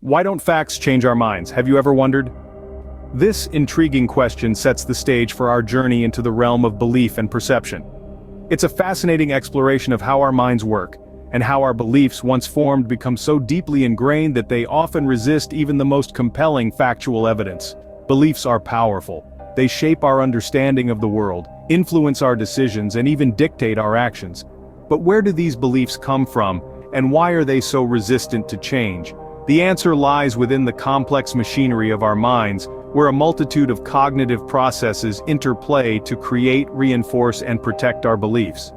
Why don't facts change our minds? Have you ever wondered? This intriguing question sets the stage for our journey into the realm of belief and perception. It's a fascinating exploration of how our minds work, and how our beliefs once formed become so deeply ingrained that they often resist even the most compelling factual evidence. Beliefs are powerful. They shape our understanding of the world, influence our decisions, and even dictate our actions. But where do these beliefs come from, and why are they so resistant to change? The answer lies within the complex machinery of our minds, where a multitude of cognitive processes interplay to create, reinforce, and protect our beliefs.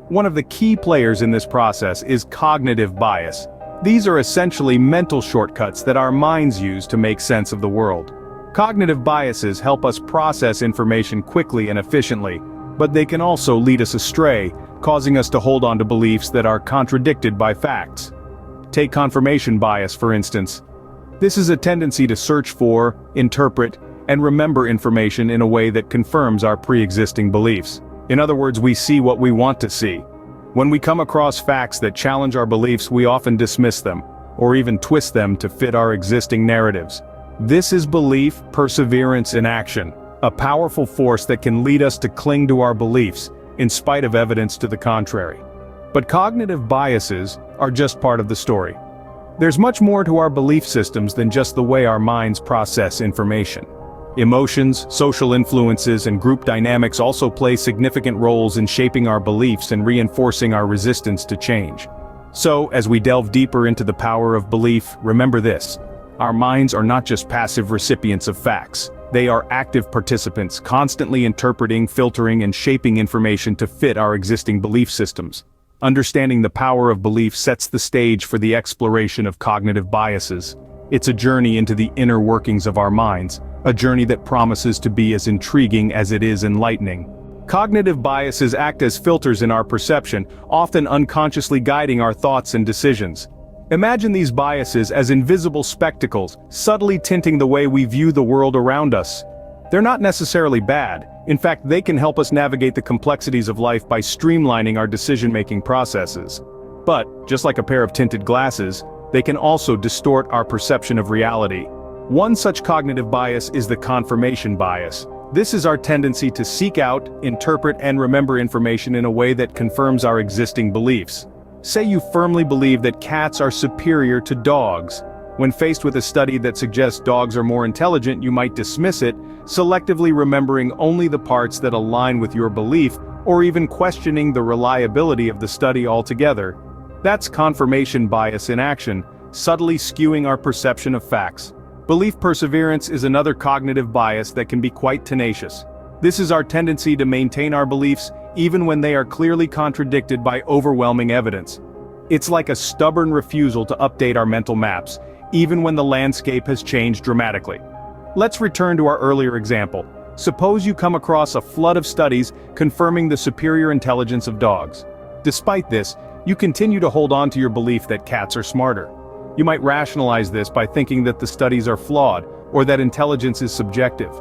One of the key players in this process is cognitive bias. These are essentially mental shortcuts that our minds use to make sense of the world. Cognitive biases help us process information quickly and efficiently, but they can also lead us astray, causing us to hold on to beliefs that are contradicted by facts. Take confirmation bias, for instance. This is a tendency to search for, interpret, and remember information in a way that confirms our pre-existing beliefs. In other words, we see what we want to see. When we come across facts that challenge our beliefs, we often dismiss them, or even twist them to fit our existing narratives. This is belief perseverance in action, a powerful force that can lead us to cling to our beliefs, in spite of evidence to the contrary. But cognitive biases are just part of the story. There's much more to our belief systems than just the way our minds process information. Emotions, social influences, and group dynamics also play significant roles in shaping our beliefs and reinforcing our resistance to change. So, as we delve deeper into the power of belief, remember this: our minds are not just passive recipients of facts. They are active participants, constantly interpreting, filtering, and shaping information to fit our existing belief systems. Understanding the power of belief sets the stage for the exploration of cognitive biases. It's a journey into the inner workings of our minds, a journey that promises to be as intriguing as it is enlightening. Cognitive biases act as filters in our perception, often unconsciously guiding our thoughts and decisions. Imagine these biases as invisible spectacles, subtly tinting the way we view the world around us. They're not necessarily bad. In fact, they can help us navigate the complexities of life by streamlining our decision-making processes. But, just like a pair of tinted glasses, they can also distort our perception of reality. One such cognitive bias is the confirmation bias. This is our tendency to seek out, interpret, and remember information in a way that confirms our existing beliefs. Say you firmly believe that cats are superior to dogs. When faced with a study that suggests dogs are more intelligent, you might dismiss it, selectively remembering only the parts that align with your belief, or even questioning the reliability of the study altogether. That's confirmation bias in action, subtly skewing our perception of facts. Belief perseverance is another cognitive bias that can be quite tenacious. This is our tendency to maintain our beliefs even when they are clearly contradicted by overwhelming evidence. It's like a stubborn refusal to update our mental maps, even when the landscape has changed dramatically. Let's return to our earlier example. Suppose you come across a flood of studies confirming the superior intelligence of dogs. Despite this, you continue to hold on to your belief that cats are smarter. You might rationalize this by thinking that the studies are flawed, or that intelligence is subjective.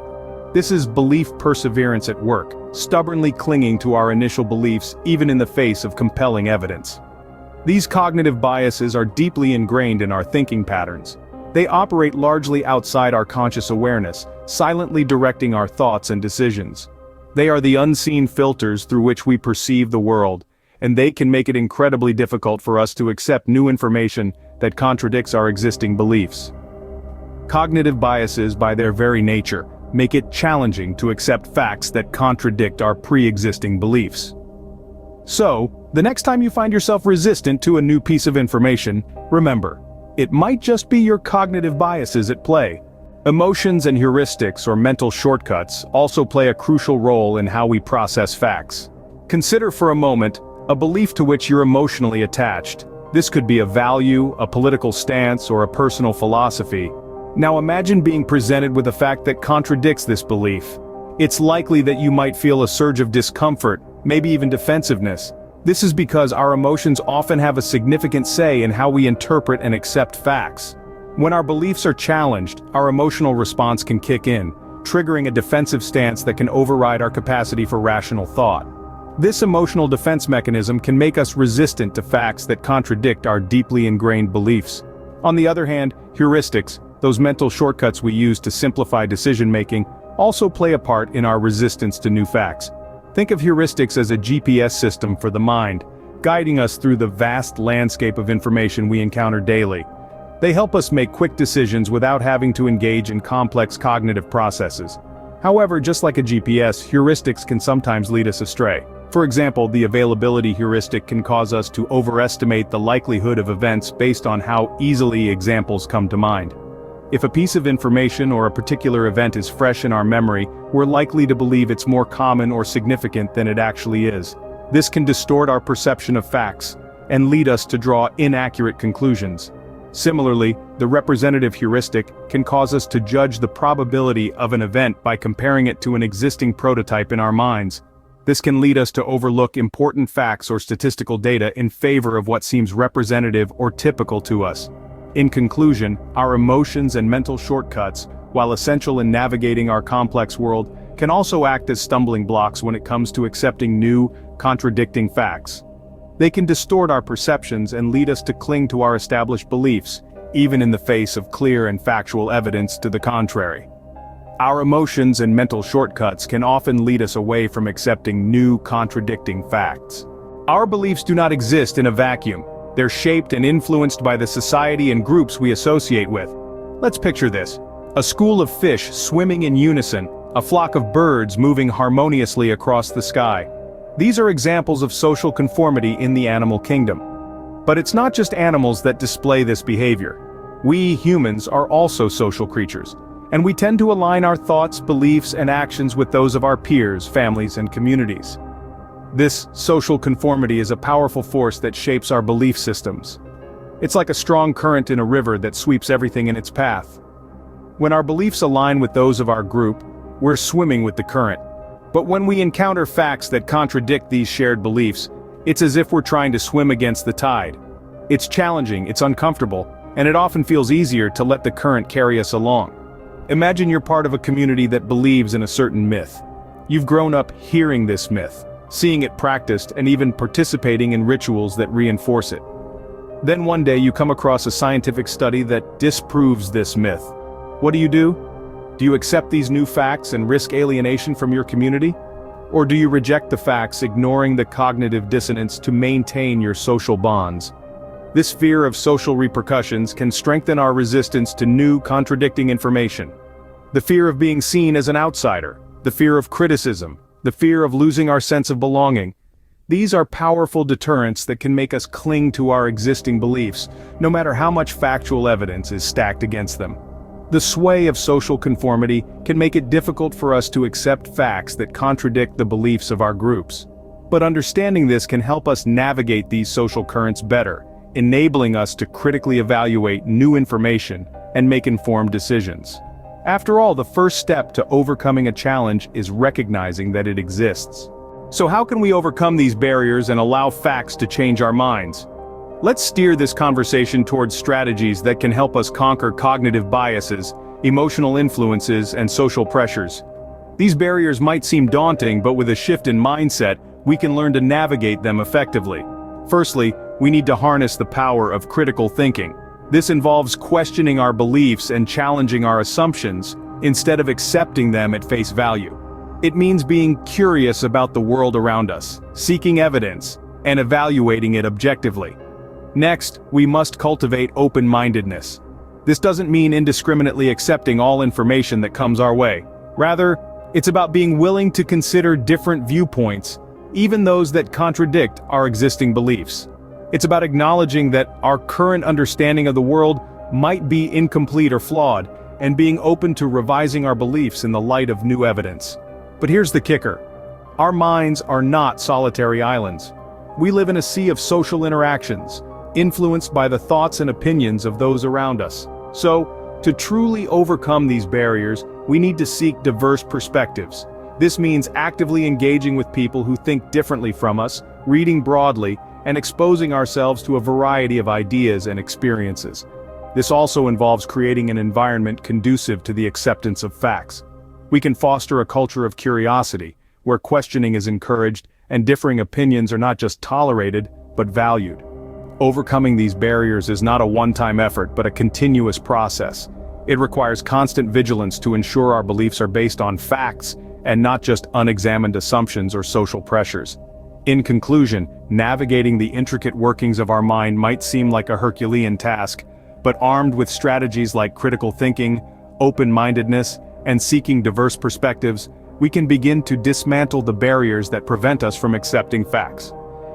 This is belief perseverance at work, stubbornly clinging to our initial beliefs even in the face of compelling evidence. These cognitive biases are deeply ingrained in our thinking patterns. They operate largely outside our conscious awareness, silently directing our thoughts and decisions. They are the unseen filters through which we perceive the world, and they can make it incredibly difficult for us to accept new information that contradicts our existing beliefs. Cognitive biases, by their very nature, make it challenging to accept facts that contradict our pre-existing beliefs. So, the next time you find yourself resistant to a new piece of information, remember, it might just be your cognitive biases at play. Emotions and heuristics, or mental shortcuts, also play a crucial role in how we process facts. Consider for a moment a belief to which you're emotionally attached. This could be a value, a political stance, or a personal philosophy. Now imagine being presented with a fact that contradicts this belief. It's likely that you might feel a surge of discomfort, maybe even defensiveness. This is because our emotions often have a significant say in how we interpret and accept facts. When our beliefs are challenged, our emotional response can kick in, triggering a defensive stance that can override our capacity for rational thought. This emotional defense mechanism can make us resistant to facts that contradict our deeply ingrained beliefs. On the other hand, heuristics, those mental shortcuts we use to simplify decision-making, also play a part in our resistance to new facts. Think of heuristics as a GPS system for the mind, guiding us through the vast landscape of information we encounter daily. They help us make quick decisions without having to engage in complex cognitive processes. However, just like a GPS, heuristics can sometimes lead us astray. For example, the availability heuristic can cause us to overestimate the likelihood of events based on how easily examples come to mind. If a piece of information or a particular event is fresh in our memory, we're likely to believe it's more common or significant than it actually is. This can distort our perception of facts and lead us to draw inaccurate conclusions. Similarly, the representative heuristic can cause us to judge the probability of an event by comparing it to an existing prototype in our minds. This can lead us to overlook important facts or statistical data in favor of what seems representative or typical to us. In conclusion, our emotions and mental shortcuts, while essential in navigating our complex world, can also act as stumbling blocks when it comes to accepting new, contradicting facts. They can distort our perceptions and lead us to cling to our established beliefs, even in the face of clear and factual evidence to the contrary. Our emotions and mental shortcuts can often lead us away from accepting new, contradicting facts. Our beliefs do not exist in a vacuum. They're shaped and influenced by the society and groups we associate with. Let's picture this: a school of fish swimming in unison, a flock of birds moving harmoniously across the sky. These are examples of social conformity in the animal kingdom. But it's not just animals that display this behavior. We humans are also social creatures, and we tend to align our thoughts, beliefs, and actions with those of our peers, families, and communities. This social conformity is a powerful force that shapes our belief systems. It's like a strong current in a river that sweeps everything in its path. When our beliefs align with those of our group, we're swimming with the current. But when we encounter facts that contradict these shared beliefs, it's as if we're trying to swim against the tide. It's challenging, it's uncomfortable, and it often feels easier to let the current carry us along. Imagine you're part of a community that believes in a certain myth. You've grown up hearing this myth, seeing it practiced, and even participating in rituals that reinforce it. Then one day you come across a scientific study that disproves this myth. What do? Do you accept these new facts and risk alienation from your community? Or do you reject the facts, ignoring the cognitive dissonance to maintain your social bonds? This fear of social repercussions can strengthen our resistance to new, contradicting information. The fear of being seen as an outsider, the fear of criticism, the fear of losing our sense of belonging. These are powerful deterrents that can make us cling to our existing beliefs, no matter how much factual evidence is stacked against them. The sway of social conformity can make it difficult for us to accept facts that contradict the beliefs of our groups. But understanding this can help us navigate these social currents better, enabling us to critically evaluate new information and make informed decisions. After all, the first step to overcoming a challenge is recognizing that it exists. So how can we overcome these barriers and allow facts to change our minds? Let's steer this conversation towards strategies that can help us conquer cognitive biases, emotional influences, and social pressures. These barriers might seem daunting, but with a shift in mindset, we can learn to navigate them effectively. Firstly, we need to harness the power of critical thinking. This involves questioning our beliefs and challenging our assumptions, instead of accepting them at face value. It means being curious about the world around us, seeking evidence, and evaluating it objectively. Next, we must cultivate open-mindedness. This doesn't mean indiscriminately accepting all information that comes our way. Rather, it's about being willing to consider different viewpoints, even those that contradict our existing beliefs. It's about acknowledging that our current understanding of the world might be incomplete or flawed, and being open to revising our beliefs in the light of new evidence. But here's the kicker. Our minds are not solitary islands. We live in a sea of social interactions, influenced by the thoughts and opinions of those around us. So, to truly overcome these barriers, we need to seek diverse perspectives. This means actively engaging with people who think differently from us, reading broadly, and exposing ourselves to a variety of ideas and experiences. This also involves creating an environment conducive to the acceptance of facts. We can foster a culture of curiosity, where questioning is encouraged and differing opinions are not just tolerated, but valued. Overcoming these barriers is not a one-time effort but a continuous process. It requires constant vigilance to ensure our beliefs are based on facts and not just unexamined assumptions or social pressures. In conclusion, navigating the intricate workings of our mind might seem like a Herculean task, but armed with strategies like critical thinking, open-mindedness, and seeking diverse perspectives, we can begin to dismantle the barriers that prevent us from accepting facts.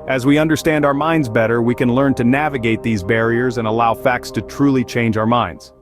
As we understand our minds better, we can learn to navigate these barriers and allow facts to truly change our minds.